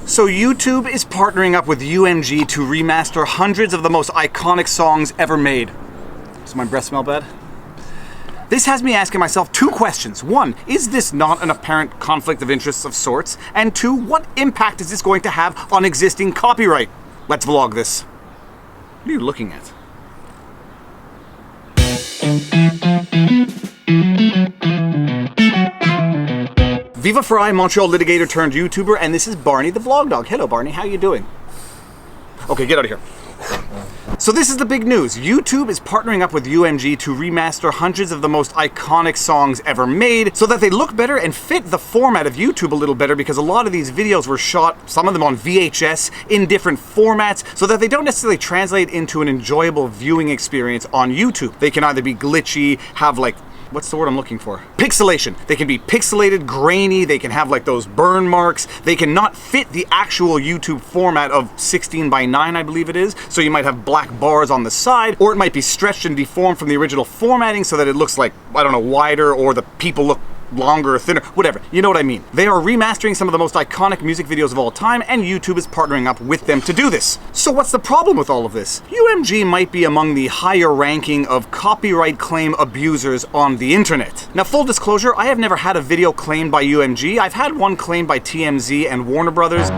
So YouTube is partnering up with UMG to remaster hundreds of the most iconic songs ever made. Does my breath smell bad? This has me asking myself two questions. One, is this not an apparent conflict of interests of sorts? And two, what impact is this going to have on existing copyright? Let's vlog this. What are you looking at? Viva Frei, Montreal litigator turned YouTuber, and this is Barney the Vlog Dog. Hello Barney, how you doing? Okay, get out of here. So this is the big news. YouTube is partnering up with UMG to remaster hundreds of the most iconic songs ever made so that they look better and fit the format of YouTube a little better, because a lot of these videos were shot, some of them on VHS, in different formats, so that they don't necessarily translate into an enjoyable viewing experience on YouTube. They can either be glitchy, have like, what's the word I'm looking for? Pixelation. They can be pixelated, grainy, they can have like those burn marks, they can not fit the actual YouTube format of 16:9, I believe it is, so you might have black bars on the side, or it might be stretched and deformed from the original formatting so that it looks like, I don't know, wider, or the people look longer or thinner, whatever. You know what I mean. They are remastering some of the most iconic music videos of all time, and YouTube is partnering up with them to do this. So what's the problem with all of this? UMG might be among the higher ranking of copyright claim abusers on the internet. Now, full disclosure, I have never had a video claimed by UMG. I've had one claimed by TMZ and Warner Brothers.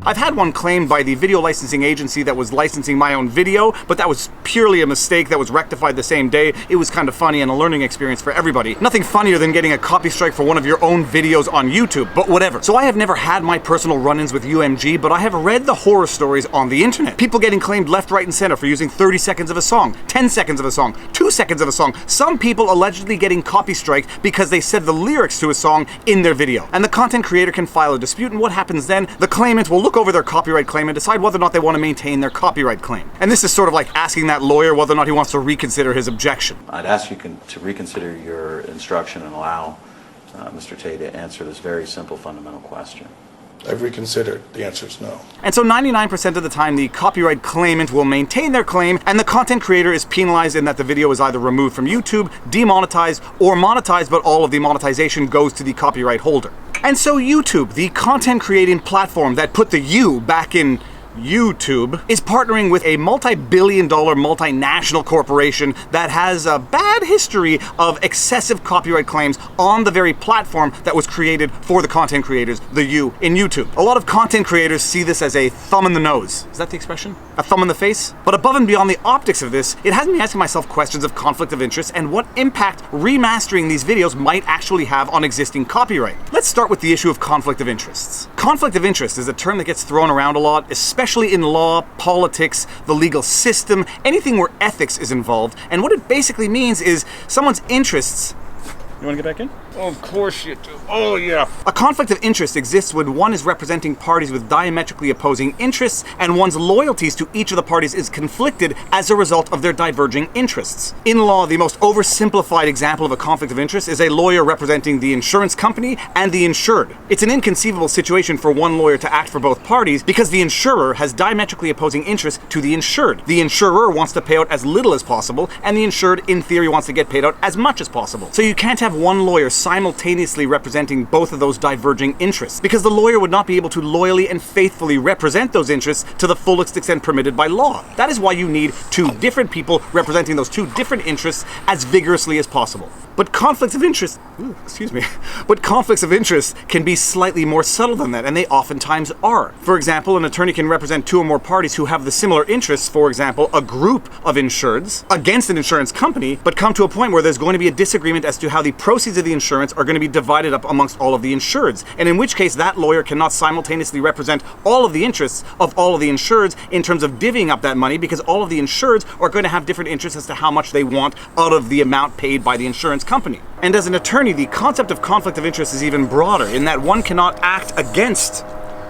I've had one claimed by the video licensing agency that was licensing my own video, but that was purely a mistake that was rectified the same day. It was kind of funny and a learning experience for everybody. Nothing funnier than getting a copy strike for one of your own videos on YouTube, but whatever. So I have never had my personal run-ins with UMG, but I have read the horror stories on the internet. People getting claimed left, right, and center for using 30 seconds of a song, 10 seconds of a song, 2 seconds of a song. Some people allegedly getting copy striked because they said the lyrics to a song in their video. And the content creator can file a dispute, and what happens then? The claimant will look over their copyright claim and decide whether or not they want to maintain their copyright claim. And this is sort of like asking that lawyer whether or not he wants to reconsider his objection. I'd ask you to reconsider your instruction and allow Mr. Tay to answer this very simple fundamental question. I've reconsidered. The answer is no. And so 99% of the time, the copyright claimant will maintain their claim, and the content creator is penalized in that the video is either removed from YouTube, demonetized, or monetized, but all of the monetization goes to the copyright holder. And so YouTube, the content creating platform that put the U back in YouTube, is partnering with a multi-billion-dollar multinational corporation that has a bad history of excessive copyright claims on the very platform that was created for the content creators, the U in YouTube. A lot of content creators see this as a thumb in the nose. Is that the expression? A thumb in the face? But above and beyond the optics of this, it has me asking myself questions of conflict of interest and what impact remastering these videos might actually have on existing copyright. Let's start with the issue of conflict of interests. Conflict of interest is a term that gets thrown around a lot, especially in law, politics, the legal system, anything where ethics is involved. And what it basically means is someone's interests. You want to get back in? Oh, of course you do. Oh, yeah. A conflict of interest exists when one is representing parties with diametrically opposing interests, and one's loyalties to each of the parties is conflicted as a result of their diverging interests. In law, the most oversimplified example of a conflict of interest is a lawyer representing the insurance company and the insured. It's an inconceivable situation for one lawyer to act for both parties because the insurer has diametrically opposing interests to the insured. The insurer wants to pay out as little as possible, and the insured, in theory, wants to get paid out as much as possible. So you can't have one lawyer simultaneously representing both of those diverging interests, because the lawyer would not be able to loyally and faithfully represent those interests to the fullest extent permitted by law. That is why you need two different people representing those two different interests as vigorously as possible. But conflicts of interest, but conflicts of interest can be slightly more subtle than that, and they oftentimes are. For example, an attorney can represent two or more parties who have the similar interests, for example, a group of insureds against an insurance company, but come to a point where there's going to be a disagreement as to how the proceeds of the insurance are going to be divided up amongst all of the insureds, and in which case that lawyer cannot simultaneously represent all of the interests of all of the insureds in terms of divvying up that money, because all of the insureds are going to have different interests as to how much they want out of the amount paid by the insurance company. And as an attorney, the concept of conflict of interest is even broader in that one cannot act against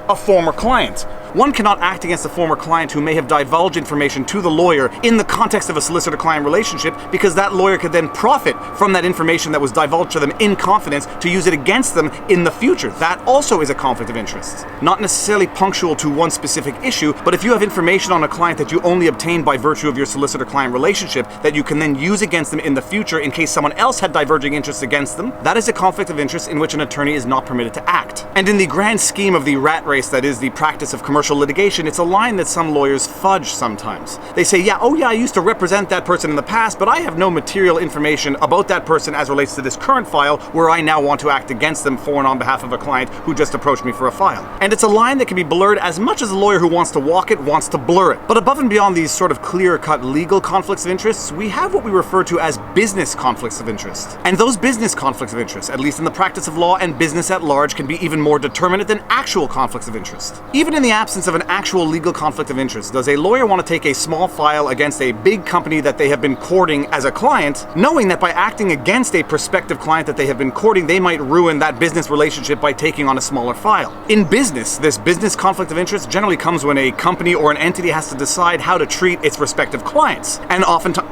a former client, One cannot act against a former client who may have divulged information to the lawyer in the context of a solicitor-client relationship, because that lawyer could then profit from that information that was divulged to them in confidence to use it against them in the future. That also is a conflict of interest. Not necessarily punctual to one specific issue, but if you have information on a client that you only obtained by virtue of your solicitor-client relationship that you can then use against them in the future in case someone else had diverging interests against them, that is a conflict of interest in which an attorney is not permitted to act. And in the grand scheme of the rat race that is the practice of commercial litigation, it's a line that some lawyers fudge sometimes. They say, yeah, oh yeah, I used to represent that person in the past, but I have no material information about that person as relates to this current file where I now want to act against them for and on behalf of a client who just approached me for a file. And it's a line that can be blurred as much as a lawyer who wants to walk it wants to blur it. But above and beyond these sort of clear-cut legal conflicts of interest, we have what we refer to as business conflicts of interest. And those business conflicts of interest, at least in the practice of law and business at large, can be even more determinate than actual conflicts of interest. Even in the absence of an actual legal conflict of interest, does a lawyer want to take a small file against a big company that they have been courting as a client, knowing that by acting against a prospective client that they have been courting, they might ruin that business relationship by taking on a smaller file? In business, this business conflict of interest generally comes when a company or an entity has to decide how to treat its respective clients. And oftentimes...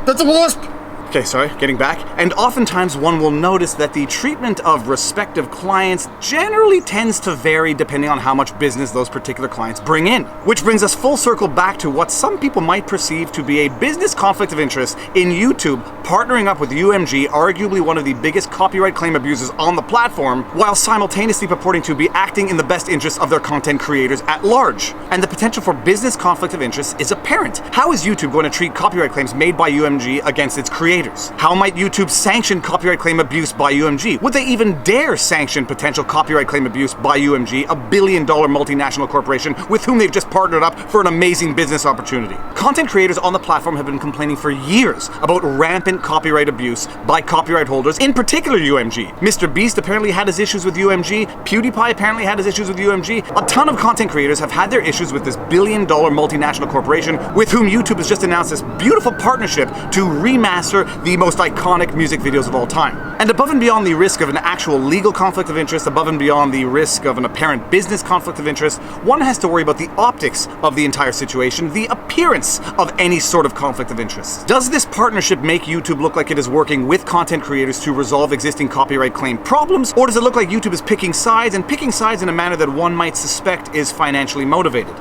That's a wasp! Okay, sorry, getting back. And oftentimes one will notice that the treatment of respective clients generally tends to vary depending on how much business those particular clients bring in. Which brings us full circle back to what some people might perceive to be a business conflict of interest in YouTube partnering up with UMG, arguably one of the biggest copyright claim abusers on the platform, while simultaneously purporting to be acting in the best interest of their content creators at large. And the potential for business conflict of interest is apparent. How is YouTube going to treat copyright claims made by UMG against its creators? How might YouTube sanction copyright claim abuse by UMG? Would they even dare sanction potential copyright claim abuse by UMG, a billion-dollar multinational corporation with whom they've just partnered up for an amazing business opportunity? Content creators on the platform have been complaining for years about rampant copyright abuse by copyright holders, in particular UMG. Mr. Beast apparently had his issues with UMG, PewDiePie apparently had his issues with UMG. A ton of content creators have had their issues with this billion-dollar multinational corporation with whom YouTube has just announced this beautiful partnership to remaster the most iconic music videos of all time. And above and beyond the risk of an actual legal conflict of interest, above and beyond the risk of an apparent business conflict of interest, one has to worry about the optics of the entire situation, the appearance of any sort of conflict of interest. Does this partnership make YouTube look like it is working with content creators to resolve existing copyright claim problems, or does it look like YouTube is picking sides, and picking sides in a manner that one might suspect is financially motivated?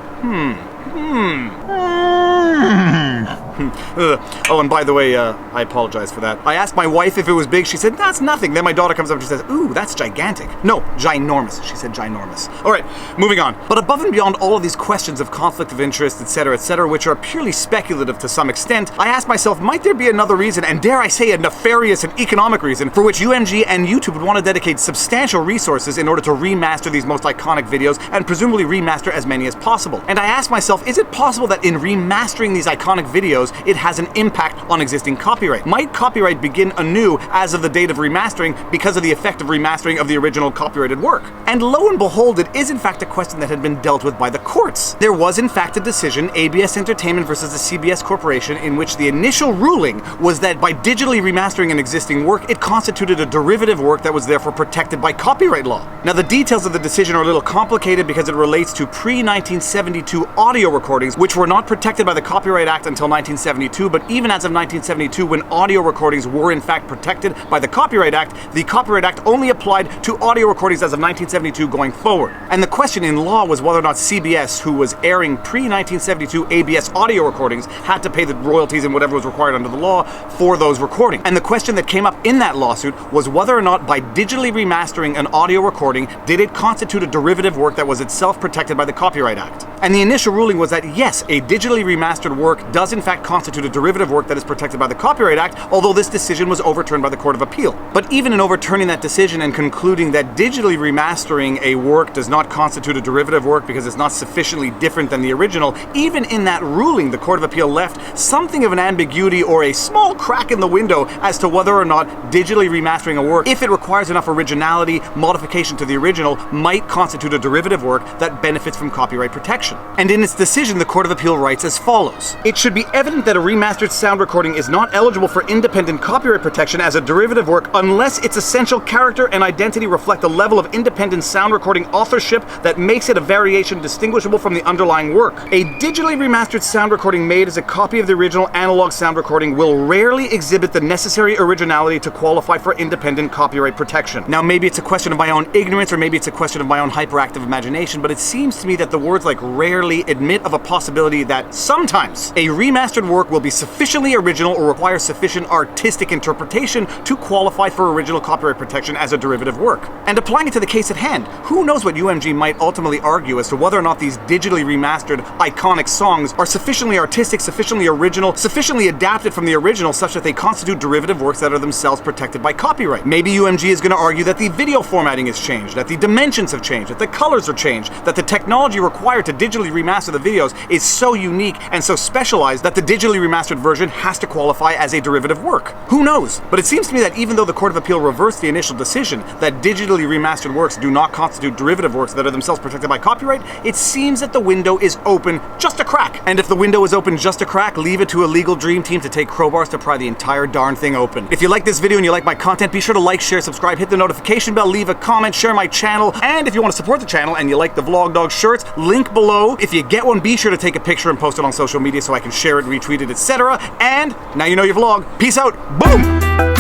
Oh, and by the way, I apologize for that. I asked my wife if it was big. She said, that's nothing. Then my daughter comes up and she says, ooh, that's gigantic. No, ginormous. She said ginormous. All right, moving on. But above and beyond all of these questions of conflict of interest, etc., which are purely speculative to some extent, I asked myself, might there be another reason, and dare I say a nefarious and economic reason, for which UMG and YouTube would want to dedicate substantial resources in order to remaster these most iconic videos and presumably remaster as many as possible? And I asked myself, is it possible that in remastering these iconic videos, it has an impact on existing copyright? Might copyright begin anew as of the date of remastering because of the effect of remastering of the original copyrighted work? And lo and behold, it is in fact a question that had been dealt with by the courts. There was in fact a decision, ABS Entertainment versus the CBS Corporation, in which the initial ruling was that by digitally remastering an existing work, it constituted a derivative work that was therefore protected by copyright law. Now the details of the decision are a little complicated because it relates to pre-1972 audio recordings, which were not protected by the Copyright Act until 1972, but even as of 1972, when audio recordings were in fact protected by the Copyright Act, the Copyright Act only applied to audio recordings as of 1972 going forward. And the question in law was whether or not CBS, who was airing pre-1972 ABS audio recordings, had to pay the royalties and whatever was required under the law for those recordings. And the question that came up in that lawsuit was whether or not by digitally remastering an audio recording, did it constitute a derivative work that was itself protected by the Copyright Act? And the initial ruling was that yes, a digitally remastered work does in fact constitute a derivative work that is protected by the Copyright Act, although this decision was overturned by the Court of Appeal. But even in overturning that decision and concluding that digitally remastering a work does not constitute a derivative work because it's not sufficiently different than the original, even in that ruling, the Court of Appeal left something of an ambiguity or a small crack in the window as to whether or not digitally remastering a work, if it requires enough originality, modification to the original, might constitute a derivative work that benefits from copyright protection. protection. And in its decision, the Court of Appeal writes as follows: "It should be evident that a remastered sound recording is not eligible for independent copyright protection as a derivative work unless its essential character and identity reflect a level of independent sound recording authorship that makes it a variation distinguishable from the underlying work. A digitally remastered sound recording made as a copy of the original analog sound recording will rarely exhibit the necessary originality to qualify for independent copyright protection." Now, maybe it's a question of my own ignorance, or maybe it's a question of my own hyperactive imagination, but it seems to me that the words like rarely admit of a possibility that sometimes a remastered work will be sufficiently original or require sufficient artistic interpretation to qualify for original copyright protection as a derivative work. And applying it to the case at hand, who knows what UMG might ultimately argue as to whether or not these digitally remastered iconic songs are sufficiently artistic, sufficiently original, sufficiently adapted from the original such that they constitute derivative works that are themselves protected by copyright. Maybe UMG is going to argue that the video formatting has changed, that the dimensions have changed, that the colors are changed, that the technology required to digitally remaster the videos is so unique and so specialized that the digitally remastered version has to qualify as a derivative work. Who knows? But it seems to me that even though the Court of Appeal reversed the initial decision that digitally remastered works do not constitute derivative works that are themselves protected by copyright, it seems that the window is open just a crack. And if the window is open just a crack, leave it to a legal dream team to take crowbars to pry the entire darn thing open. If you like this video and you like my content, be sure to like, share, subscribe, hit the notification bell, leave a comment, share my channel, and if you want to support the channel and you like the Vlog Dog shirts, link below. If you get one, be sure to take a picture and post it on social media so I can share it, retweet it, etc. And now you know your vlog. Peace out. Boom!